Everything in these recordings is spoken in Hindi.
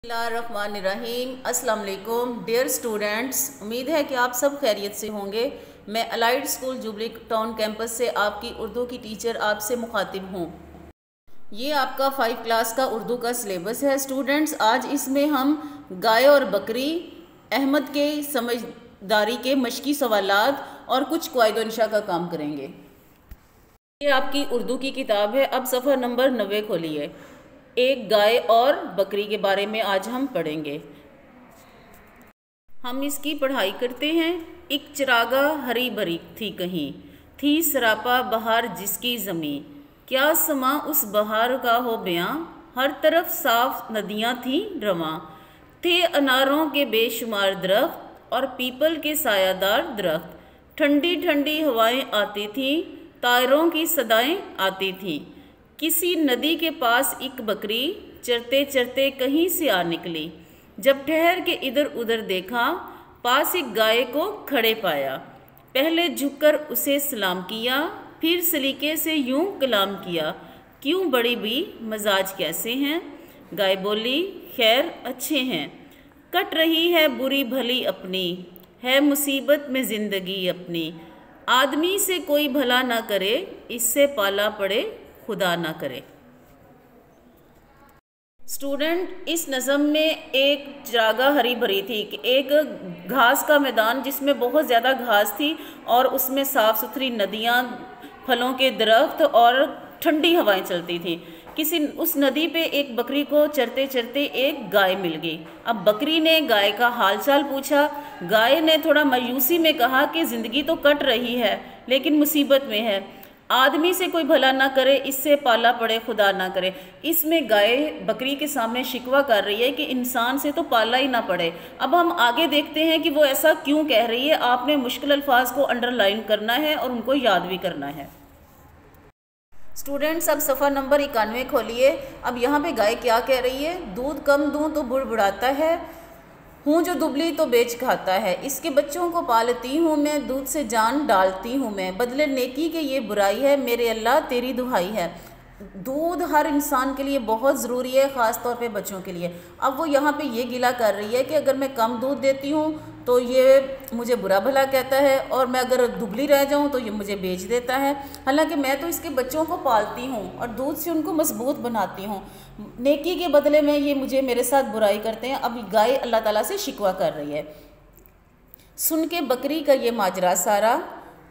बिस्मिल्लाहिर्रहमानिर्रहीम। अस्सलाम वालेकुम डियर स्टूडेंट्स, उम्मीद है कि आप सब खैरियत से होंगे। मैं allied school jubilee town campus से आपकी उर्दू की टीचर आपसे मुखातिब हूँ। ये आपका 5 क्लास का उर्दू का सिलेबस है स्टूडेंट्स। आज इसमें हम गाय और बकरी, अहमद के समझदारी के मशकी सवालात और कुछ क़वाइद इंशा का काम करेंगे। ये आपकी उर्दू की किताब है। अब सफ़ा नंबर 90 खोलिए। एक गाय और बकरी के बारे में आज हम पढ़ेंगे। हम इसकी पढ़ाई करते हैं। एक चिरागा हरी भरी थी कहीं, थी सरापा बहार जिसकी ज़मीं, क्या समा उस बहार का हो बयां, हर तरफ साफ नदियां थी रवां, थे अनारों के बेशुमार दरख्त और पीपल के सायादार दरख्त, ठंडी ठंडी हवाएं आती थीं, तायरों की सदाएं आती थीं। किसी नदी के पास एक बकरी चरते चरते कहीं से आ निकली। जब ठहर के इधर उधर देखा, पास एक गाय को खड़े पाया। पहले झुककर उसे सलाम किया, फिर सलीके से यूं कलाम किया, क्यों बड़ी भी मजाज कैसे हैं। गाय बोली, खैर अच्छे हैं। कट रही है बुरी भली अपनी, है मुसीबत में ज़िंदगी अपनी। आदमी से कोई भला ना करे, इससे पाला पड़े खुदा ना करे। स्टूडेंट, इस नज़म में एक चिरागा हरी भरी थी कि एक घास का मैदान जिसमें बहुत ज़्यादा घास थी और उसमें साफ़ सुथरी नदियाँ, फलों के दरख्त और ठंडी हवाएं चलती थी। उस नदी पे एक बकरी को चरते चरते एक गाय मिल गई। अब बकरी ने गाय का हालचाल पूछा। गाय ने थोड़ा मायूसी में कहा कि ज़िंदगी तो कट रही है लेकिन मुसीबत में है। आदमी से कोई भला ना करे, इससे पाला पड़े खुदा ना करे। इसमें गाय बकरी के सामने शिकवा कर रही है कि इंसान से तो पाला ही ना पड़े। अब हम आगे देखते हैं कि वो ऐसा क्यों कह रही है। आपने मुश्किल अल्फाज को अंडरलाइन करना है और उनको याद भी करना है। स्टूडेंट्स, अब सफ़ा नंबर 91 खोलिए। अब यहाँ पे गाय क्या कह रही है? दूध कम दूँ तो बुड़बुड़ाता है, हूँ जो दुबली तो बेच खाता है, इसके बच्चों को पालती हूँ मैं, दूध से जान डालती हूँ मैं, बदले नेकी के ये बुराई है, मेरे अल्लाह तेरी दुहाई है। दूध हर इंसान के लिए बहुत ज़रूरी है, ख़ास तौर पे बच्चों के लिए। अब वो यहाँ पे ये गिला कर रही है कि अगर मैं कम दूध देती हूँ तो ये मुझे बुरा भला कहता है, और मैं अगर दुबली रह जाऊँ तो ये मुझे बेच देता है। हालांकि मैं तो इसके बच्चों को पालती हूँ और दूध से उनको मजबूत बनाती हूँ, नेकी के बदले में ये मुझे मेरे साथ बुराई करते हैं। अब गाय अल्लाह ताला से शिकवा कर रही है। सुन के बकरी का ये माजरा सारा,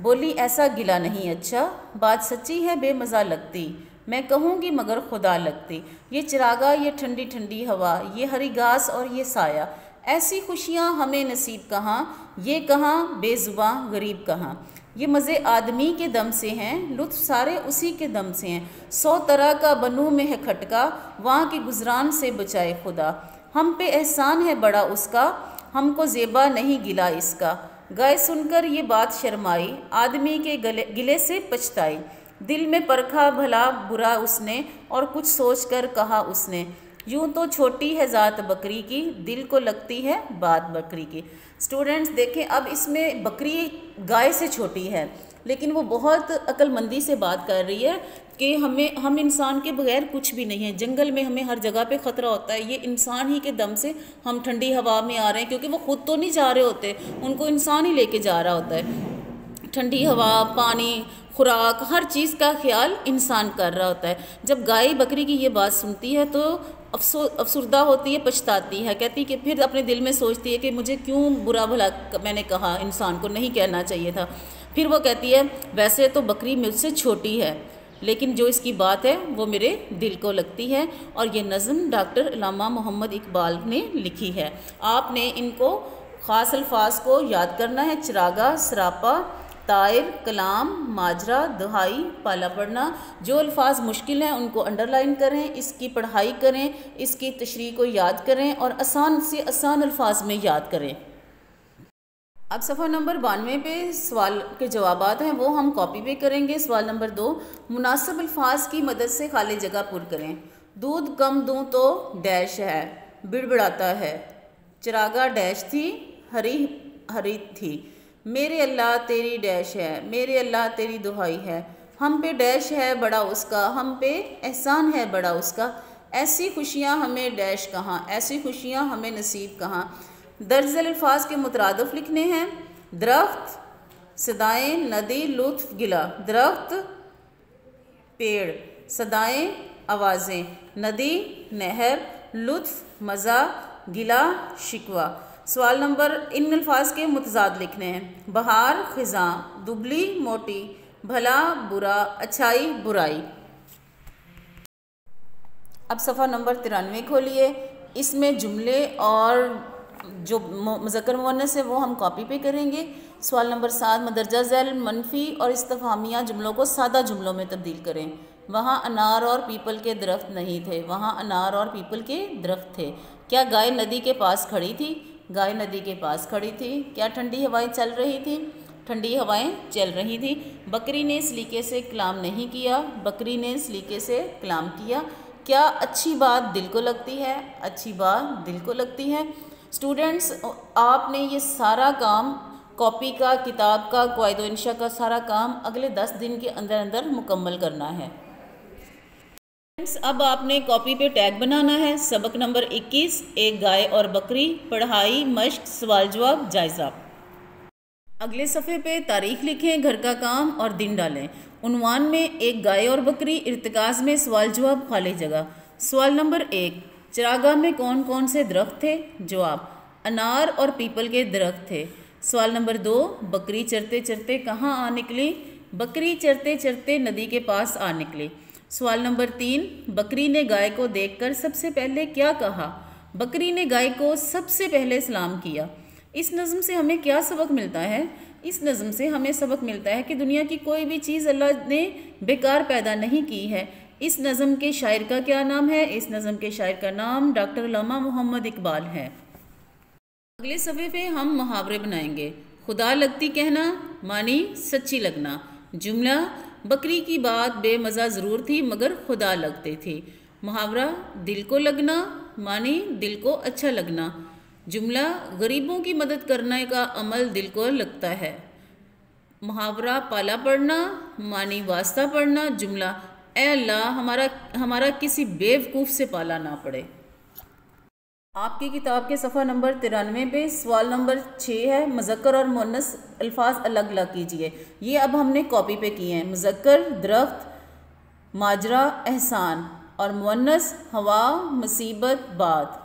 बोली ऐसा गिला नहीं अच्छा, बात सच्ची है बेमज़ा लगती, मैं कहूँगी मगर खुदा लगती। ये चिरागा, ये ठंडी ठंडी हवा, ये हरी घास और ये साया, ऐसी खुशियाँ हमें नसीब कहाँ, ये कहाँ बेज़ुबां गरीब कहाँ। ये मज़े आदमी के दम से हैं, लुत्फ़ सारे उसी के दम से हैं, 100 तरह का बनू में है खटका, वहाँ के गुजरान से बचाए खुदा। हम पे एहसान है बड़ा उसका, हमको ज़ेबा नहीं गिला इसका। गाय सुनकर ये बात शर्माई, आदमी के गिले से पछताई। दिल में परखा भला बुरा उसने, और कुछ सोच कर कहा उसने, यूँ तो छोटी है ज़ात बकरी की, दिल को लगती है बात बकरी की। स्टूडेंट्स देखें, अब इसमें बकरी गाय से छोटी है लेकिन वो बहुत अक्लमंदी से बात कर रही है कि हम इंसान के बगैर कुछ भी नहीं है। जंगल में हमें हर जगह पे ख़तरा होता है, ये इंसान ही के दम से हम ठंडी हवा में आ रहे हैं, क्योंकि वो खुद तो नहीं जा रहे होते, उनको इंसान ही लेके जा रहा होता है। ठंडी हवा, पानी, खुराक, हर चीज़ का ख्याल इंसान कर रहा होता है। जब गाय बकरी की ये बात सुनती है तो अफसुर्दा होती है, पछताती है, कहती कि फिर अपने दिल में सोचती है कि मुझे क्यों बुरा भला मैंने कहा, इंसान को नहीं कहना चाहिए था। फिर वो कहती है वैसे तो बकरी मुझसे छोटी है लेकिन जो इसकी बात है वो मेरे दिल को लगती है। और ये नज़म डॉक्टर अल्लामा मोहम्मद इकबाल ने लिखी है। आपने इनको ख़ास अल्फाज को याद करना है। चिरागा, सरापा, तायर, कलाम, माजरा, दुहाई, पाला पढ़ना। जो अल्फाज मुश्किल हैं उनको अंडरलाइन करें, इसकी पढ़ाई करें, इसकी तशरीह को याद करें और आसान से आसान अल्फाज में याद करें। अब सफ़ा नंबर 92 पे सवाल के जवाबात हैं, वो हम कॉपी पे करेंगे। सवाल नंबर 2, मुनासिब अल्फाज की मदद से खाली जगह पुर करें। दूध कम दूँ तो डैश है, बिड़बिड़ाता है, चिरागा डैश थी, हरी हरी थी, मेरे अल्लाह तेरी डैश है, मेरे अल्लाह तेरी दुहाई है, हम पे डैश है बड़ा उसका, हम पे एहसान है बड़ा उसका, ऐसी खुशियाँ हमें डैश कहाँ, ऐसी खुशियाँ हमें नसीब कहाँ। दर्ज झैल अल्फाज के मुतरादिफ लिखने हैं। दरख्त, सदाएँ, नदी, लुत्फ़, गिला। दरख्त पेड़, सदाएँ आवाज़ें, नदी नहर, लुत्फ़ मज़ा, गिला शिकवा। सवाल नंबर, इन अल्फाज के मुतज़ाद लिखने हैं। बहार ख़िज़ां, दुबली मोटी, भला बुरा, अच्छाई बुराई। अब सफ़ा नंबर 93 खोलिए। इसमें जुमले और जो मुज़क्कर मुअन्नस है वो हम कॉपी पे करेंगे। सवाल नंबर 7, मदरजा झैल मनफी और इस्तफ़हामिया जुमलों को सादा जुमलों में तब्दील करें। वहाँ अनार और पीपल के दरख्त नहीं थे, वहाँ अनार और पीपल के दरख्त थे। क्या गाय नदी के पास खड़ी थी? गाय नदी के पास खड़ी थी। क्या ठंडी हवाएं चल रही थी? ठंडी हवाएं चल रही थी। बकरी ने सलीके से कलाम नहीं किया, बकरी ने सलीके से कलाम किया। क्या अच्छी बात दिल को लगती है? अच्छी बात दिल को लगती है। स्टूडेंट्स, आपने ये सारा काम कॉपी का, किताब का, क़वाइद व इंशा का सारा काम अगले 10 दिन के अंदर अंदर मुकम्मल करना है। अब आपने कॉपी पे टैग बनाना है। सबक नंबर 21, एक गाय और बकरी, पढ़ाई, मश्क, सवाल जवाब, जायज़ा। अगले सफ़े पे तारीख लिखें, घर का काम और दिन डालें। उन्वान में एक गाय और बकरी, इर्तिकाज़ में सवाल जवाब, खाली जगह। सवाल नंबर 1, चरागाह में कौन कौन से दरख्त थे? जवाब, अनार और पीपल के दरख्त थे। सवाल नंबर 2, बकरी चरते चरते कहाँ आ निकली? बकरी चरते चरते नदी के पास आ निकली। सवाल नंबर 3, बकरी ने गाय को देखकर सबसे पहले क्या कहा? बकरी ने गाय को सबसे पहले सलाम किया। इस नज़म से हमें क्या सबक मिलता है? इस नज़म से हमें सबक मिलता है कि दुनिया की कोई भी चीज़ अल्लाह ने बेकार पैदा नहीं की है। इस नज़म के शायर का क्या नाम है? इस नज़म के शायर का नाम डॉक्टर अल्लामा मोहम्मद इकबाल है। अगले सफ़े पे हम मुहावरे बनाएंगे। खुदा लगती कहना, मानी सच्ची लगना। जुमला, बकरी की बात बेमज़ा ज़रूर थी मगर खुदा लगते थे। मुहावरा, दिल को लगना, मानी दिल को अच्छा लगना। जुमला, गरीबों की मदद करने का अमल दिल को लगता है। मुहावरा, पाला पड़ना, मानी वास्ता पड़ना। जुमला, ऐ अल्लाह हमारा किसी बेवकूफ़ से पाला ना पड़े। आपकी किताब के सफ़ा नंबर 93 पे सवाल नंबर 6 है। मुज़क्कर और मुअन्नस अल्फाज अलग अलग कीजिए। ये अब हमने कॉपी पे किए हैं। मुज़क्कर दरख्त, माजरा, एहसान और मुअन्नस हवा, मुसीबत, बात।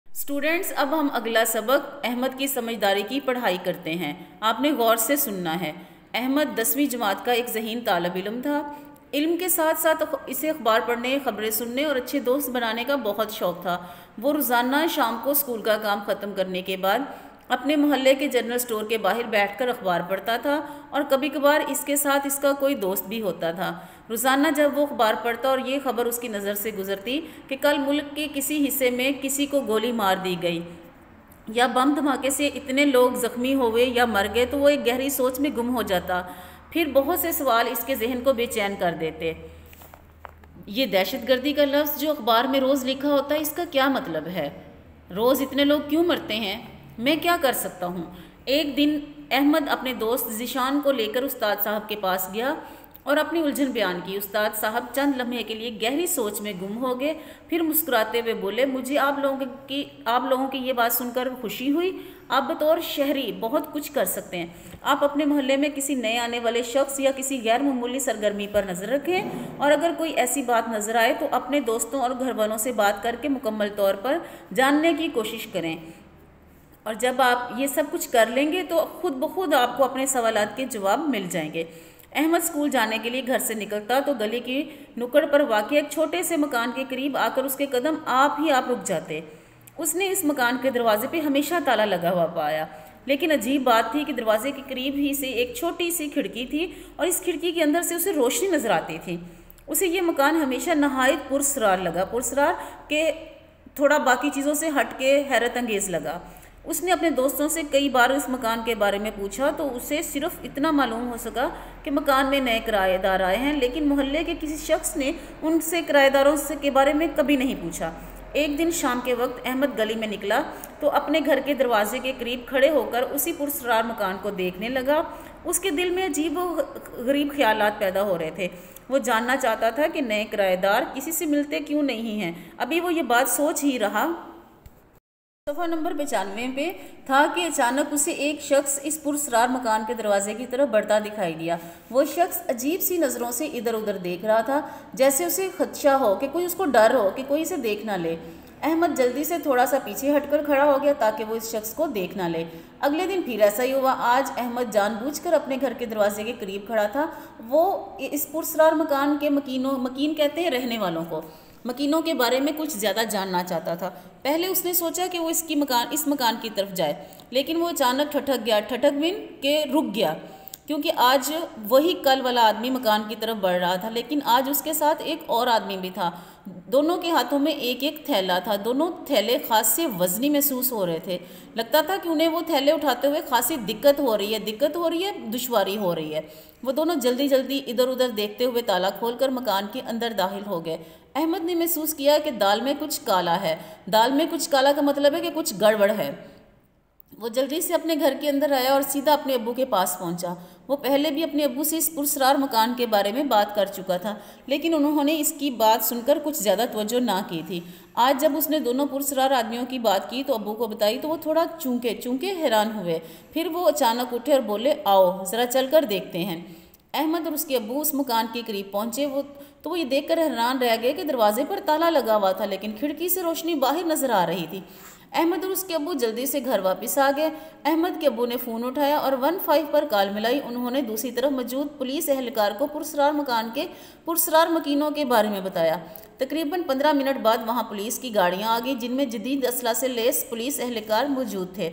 स्टूडेंट्स, अब हम अगला सबक अहमद की समझदारी की पढ़ाई करते हैं। आपने गौर से सुनना है। अहमद 10वीं जमात का एक ज़हीन तालिब इल्म था। इल्म के साथ साथ इसे अखबार पढ़ने, ख़बरें सुनने और अच्छे दोस्त बनाने का बहुत शौक़ था। वो रोज़ाना शाम को स्कूल का काम ख़त्म करने के बाद अपने मोहल्ले के जनरल स्टोर के बाहर बैठकर अखबार पढ़ता था और कभी कभार इसके साथ इसका कोई दोस्त भी होता था। रोज़ाना जब वो अखबार पढ़ता और ये खबर उसकी नज़र से गुजरती कि कल मुल्क के किसी हिस्से में किसी को गोली मार दी गई या बम धमाके से इतने लोग ज़ख्मी हो गए या मर गए, तो वो एक गहरी सोच में गुम हो जाता। फिर बहुत से सवाल इसके जहन को बेचैन कर देते। ये दहशतगर्दी का लफ्ज़ जो अखबार में रोज़ लिखा होता है, इसका क्या मतलब है? रोज़ इतने लोग क्यों मरते हैं? मैं क्या कर सकता हूँ? एक दिन अहमद अपने दोस्त ज़ीशान को लेकर उस्ताद साहब के पास गया और अपनी उलझन बयान की। उस्ताद साहब चंद लम्हे के लिए गहरी सोच में गुम हो गए। फिर मुस्कुराते हुए बोले, मुझे आप लोगों की ये बात सुनकर खुशी हुई। आप बतौर शहरी बहुत कुछ कर सकते हैं। आप अपने मोहल्ले में किसी नए आने वाले शख्स या किसी गैर मामूली सरगर्मी पर नज़र रखें और अगर कोई ऐसी बात नज़र आए तो अपने दोस्तों और घर वालों से बात करके मुकम्मल तौर पर जानने की कोशिश करें। और जब आप ये सब कुछ कर लेंगे तो खुद ब खुद आपको अपने सवालात के जवाब मिल जाएंगे। अहमद स्कूल जाने के लिए घर से निकलता तो गली की नुक्कड़ पर वाक़ एक छोटे से मकान के करीब आकर उसके कदम आप रुक जाते। उसने इस मकान के दरवाजे पे हमेशा ताला लगा हुआ पाया, लेकिन अजीब बात थी कि दरवाजे के करीब ही से एक छोटी सी खिड़की थी और इस खिड़की के अंदर से उसे रोशनी नज़र आती थी। उसे ये मकान हमेशा नहायत पुरसरार लगा, पुरसरार के थोड़ा बाकी चीज़ों से हट के हैरत अंगेज़ लगा। उसने अपने दोस्तों से कई बार इस मकान के बारे में पूछा तो उसे सिर्फ इतना मालूम हो सका कि मकान में नए किराएदार आए हैं, लेकिन मोहल्ले के किसी शख्स ने उनसे किराएदारों से के बारे में कभी नहीं पूछा। एक दिन शाम के वक्त अहमद गली में निकला तो अपने घर के दरवाजे के करीब खड़े होकर उसी पुरसरार मकान को देखने लगा। उसके दिल में अजीब गरीब ख्यालात पैदा हो रहे थे। वो जानना चाहता था कि नए किराएदार किसी से मिलते क्यों नहीं हैं। अभी वो ये बात सोच ही रहा, सफ़ा नंबर 95 पे था कि अचानक उसे एक शख्स इस पुरस्रार मकान के दरवाजे की तरफ बढ़ता दिखाई दिया। वो शख्स अजीब सी नज़रों से इधर उधर देख रहा था, जैसे उसे खदशा हो कि कोई उसको डर हो कि कोई इसे देख ना ले। अहमद जल्दी से थोड़ा सा पीछे हटकर खड़ा हो गया ताकि वो इस शख्स को देख ना ले। अगले दिन फिर ऐसा ही हुआ। आज अहमद जानबूझकर अपने घर के दरवाजे के करीब खड़ा था। वो इस पुरस्रार मकान के मकीन कहते हैं रहने वालों को, मकीनों के बारे में कुछ ज़्यादा जानना चाहता था। पहले उसने सोचा कि वो इस मकान की तरफ जाए, लेकिन वो अचानक ठठक बिन के रुक गया, क्योंकि आज वही कल वाला आदमी मकान की तरफ बढ़ रहा था। लेकिन आज उसके साथ एक और आदमी भी था। दोनों के हाथों में एक एक थैला था। दोनों थैले खास से वजनी महसूस हो रहे थे। लगता था कि उन्हें वो थैले उठाते हुए खासी दिक्कत हो रही है, दुश्वारी हो रही है। वो दोनों जल्दी जल्दी इधर उधर देखते हुए ताला खोलकर मकान के अंदर दाखिल हो गए। अहमद ने महसूस किया कि दाल में कुछ काला है। दाल में कुछ काला का मतलब है कि कुछ गड़बड़ है। वो जल्दी से अपने घर के अंदर आया और सीधा अपने अब्बू के पास पहुंचा। वो पहले भी अपने अब्बू से इस पुरस्रार मकान के बारे में बात कर चुका था, लेकिन उन्होंने इसकी बात सुनकर कुछ ज़्यादा तवज्जो ना की थी। आज जब उसने दोनों पुरस्रार आदमियों की बात की तो अब्बू को बताई तो वो थोड़ा चूंके हैरान हुए। फिर वो अचानक उठे और बोले, आओ ज़रा चल कर देखते हैं। अहमद और उसके अब्बू उस मकान के करीब पहुंचे। वो ये देखकर हैरान रह गए कि दरवाजे पर ताला लगा हुआ था, लेकिन खिड़की से रोशनी बाहर नजर आ रही थी। अहमद और उसके अब्बू जल्दी से घर वापस आ गए। अहमद के अब्बू ने फ़ोन उठाया और 15 पर कॉल मिलाई। उन्होंने दूसरी तरफ मौजूद पुलिस एहलकार को पुरस्रार मकान के पुरस्रार मकीनों के बारे में बताया। तकरीबन 15 मिनट बाद वहां पुलिस की गाड़ियां आ गई, जिनमें जदीद असला से लैस पुलिस एहलकार मौजूद थे।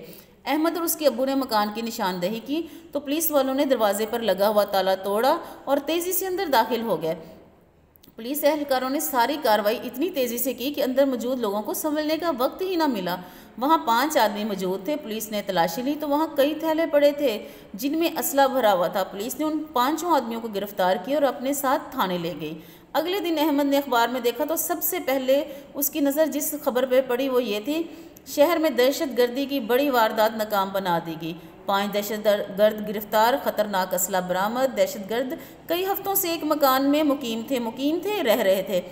अहमद और उसके अब्बू ने मकान की निशानदेही की तो पुलिस वालों ने दरवाजे पर लगा हुआ ताला तोड़ा और तेज़ी से अंदर दाखिल हो गए। पुलिस एहलकारों ने सारी कार्रवाई इतनी तेज़ी से की कि अंदर मौजूद लोगों को संभलने का वक्त ही ना मिला। वहाँ 5 आदमी मौजूद थे। पुलिस ने तलाशी ली तो वहाँ कई थैले पड़े थे जिनमें असला भरा हुआ था। पुलिस ने उन 5 आदमियों को गिरफ्तार किया और अपने साथ थाने ले गई। अगले दिन अहमद ने अखबार में देखा तो सबसे पहले उसकी नज़र जिस खबर पर पड़ी वो ये थी, शहर में दहशत गर्दी की बड़ी वारदात नाकाम बना दी गई। 5 दहशतगर्द गिरफ्तार, खतरनाक असला बरामद। दहशतगर्द कई हफ्तों से एक मकान में मुकीम थे, रह रहे थे।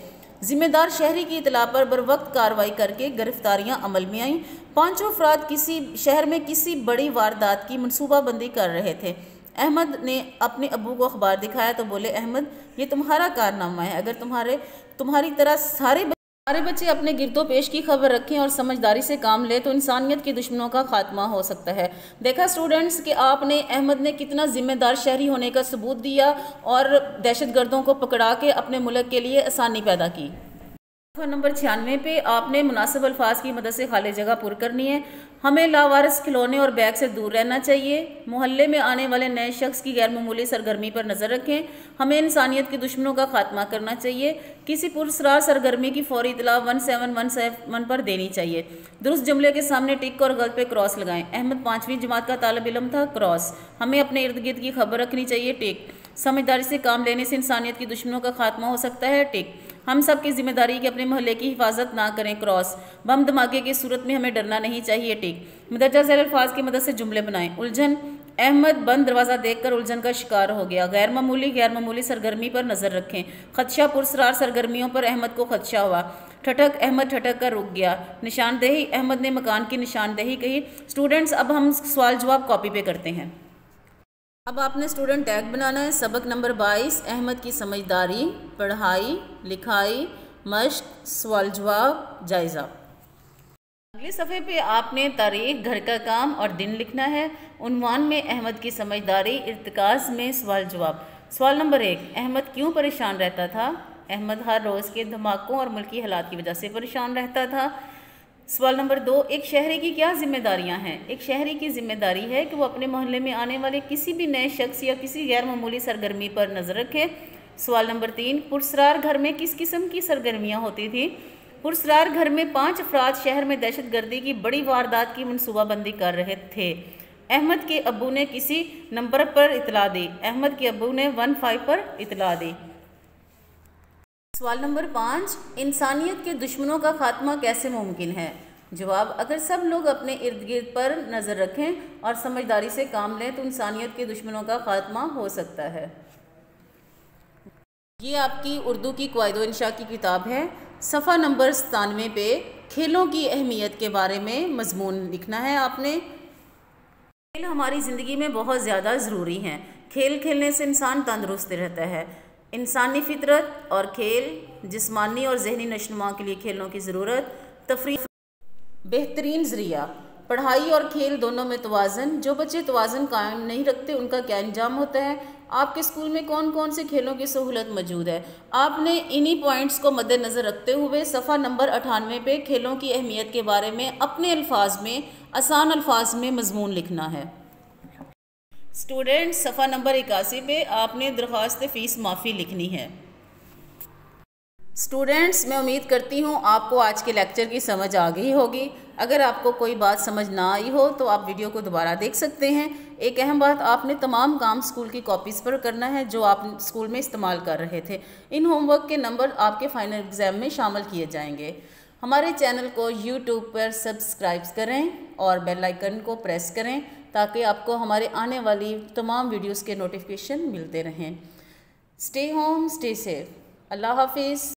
जिम्मेदार शहरी की इतला पर बरवक्त कार्रवाई करके गिरफ्तारियां अमल में आईं। 5 अफराद किसी शहर में किसी बड़ी वारदात की मनसूबाबंदी कर रहे थे। अहमद ने अपने अब्बू को अखबार दिखाया तो बोले, अहमद ये तुम्हारा कारनामा है। अगर तुम्हारी तरह सारे बच्चे अपने गिरदो पेश की खबर रखें और समझदारी से काम ले तो इंसानियत के दुश्मनों का खात्मा हो सकता है। देखा स्टूडेंट्स कि आपने अहमद ने कितना जिम्मेदार शहरी होने का सबूत दिया और दहशतगर्दों को पकड़ा के अपने मुल्क के लिए आसानी पैदा की। नंबर 96 पे आपने मुनासिब अल्फाज की मदद से खाली जगह पुर करनी है। हमें लावारिस खिलौने और बैग से दूर रहना चाहिए। मोहल्ले में आने वाले नए शख्स की गैर मामूली सरगर्मी पर नज़र रखें। हमें इंसानियत के दुश्मनों का खात्मा करना चाहिए। किसी पुरस्रार सरगर्मी की फौरी इतला 1717 पर देनी चाहिए। दुरुस्त जुमले के सामने टिक और गलत पे क्रॉस लगाएं। अहमद 5वीं जमात का तालिब इल्म था, क्रॉस। हमें अपने इर्द गिर्द की खबर रखनी चाहिए, टिक। समझदारी से काम लेने से इंसानियत के दुश्मनों का खात्मा हो सकता है, टिक। हम सब की जिम्मेदारी कि अपने मोहल्ले की हिफाजत ना करें, क्रॉस। बम धमाके की सूरत में हमें डरना नहीं चाहिए, टिक। मुदर्जा झैल अल्फाज की मदद से जुमले बनाएं। उलझन, अहमद बंद दरवाज़ा देखकर उलझन का शिकार हो गया। गैर मामूली सरगर्मी पर नज़र रखें। खदशा, पुरस्रार सरगर्मियों पर अहमद को खदशा हुआ। ठठक, अहमद ठठक कर रुक गया। निशानदेही, अहमद ने मकान की निशानदेही कही। स्टूडेंट्स अब हम सवाल जवाब कॉपी पे करते हैं। अब आपने स्टूडेंट टैग बनाना है। सबक नंबर 22, अहमद की समझदारी, पढ़ाई, लिखाई, मश्क, सवाल जवाब, जायज़ा। अगले सफ़े पे आपने तारीख, घर का काम और दिन लिखना है। उन्वान में अहमद की समझदारी, इर्तिकाज़ में सवाल जवाब। सवाल नंबर 1, अहमद क्यों परेशान रहता था? अहमद हर रोज़ के धमाकों और मुल्की हालात की वजह से परेशान रहता था। सवाल नंबर 2, एक शहरी की क्या जिम्मेदारियां हैं? एक शहरी की जिम्मेदारी है कि वो अपने मोहल्ले में आने वाले किसी भी नए शख्स या किसी गैर मामूली सरगर्मी पर नज़र रखे। सवाल नंबर 3, पुरस्रार घर में किस किस्म की सरगर्मियां होती थी? पुरस्रार घर में 5 अफराद शहर में दहशतगर्दी की बड़ी वारदात की मनसूबाबंदी कर रहे थे। अहमद के अब्बू ने किसी नंबर पर इतला दी। अहमद के अब्बू ने 15 पर इतला दी। सवाल नंबर 5, इंसानियत के दुश्मनों का खात्मा कैसे मुमकिन है? जवाब, अगर सब लोग अपने इर्द गिर्द पर नज़र रखें और समझदारी से काम लें तो इंसानियत के दुश्मनों का खात्मा हो सकता है। ये आपकी उर्दू की क़वाइद इंशा की किताब है। सफ़ा नंबर 97 पे खेलों की अहमियत के बारे में मज़मून लिखना है आपने। खेल हमारी ज़िंदगी में बहुत ज़्यादा ज़रूरी हैं। खेल खेलने से इंसान तंदुरुस्त रहता है। इंसानी फितरत और खेल, जिस्मानी और जहनी नशोनुमा के लिए खेलों की ज़रूरत। तफरीह बेहतरीन ज़रिया, पढ़ाई और खेल दोनों में तवाज़न। जो बच्चे तवाज़न कायम नहीं रखते उनका क्या अंजाम होता है। आपके स्कूल में कौन कौन से खेलों की सहूलत मौजूद है। आपने इन्हीं पॉइंट्स को मद्देनज़र रखते हुए सफ़ा नंबर 98 पे खेलों की अहमियत के बारे में अपने अल्फाज में, आसान अल्फाज में मज़मून लिखना है। स्टूडेंट्स, सफ़ा नंबर 81 पे आपने दरख्वास्त फ़ीस माफ़ी लिखनी है। स्टूडेंट्स, मैं उम्मीद करती हूँ आपको आज के लेक्चर की समझ आ गई होगी। अगर आपको कोई बात समझ ना आई हो तो आप वीडियो को दोबारा देख सकते हैं। एक अहम बात, आपने तमाम काम स्कूल की कॉपीज़ पर करना है जो आप स्कूल में इस्तेमाल कर रहे थे। इन होमवर्क के नंबर आपके फाइनल एग्ज़ाम में शामिल किए जाएंगे। हमारे चैनल को यूट्यूब पर सब्सक्राइब करें और बेल आइकन को प्रेस करें ताकि आपको हमारे आने वाली तमाम वीडियोज़ के नोटिफिकेशन मिलते रहें। Stay home, stay safe. अल्लाह हाफिज़।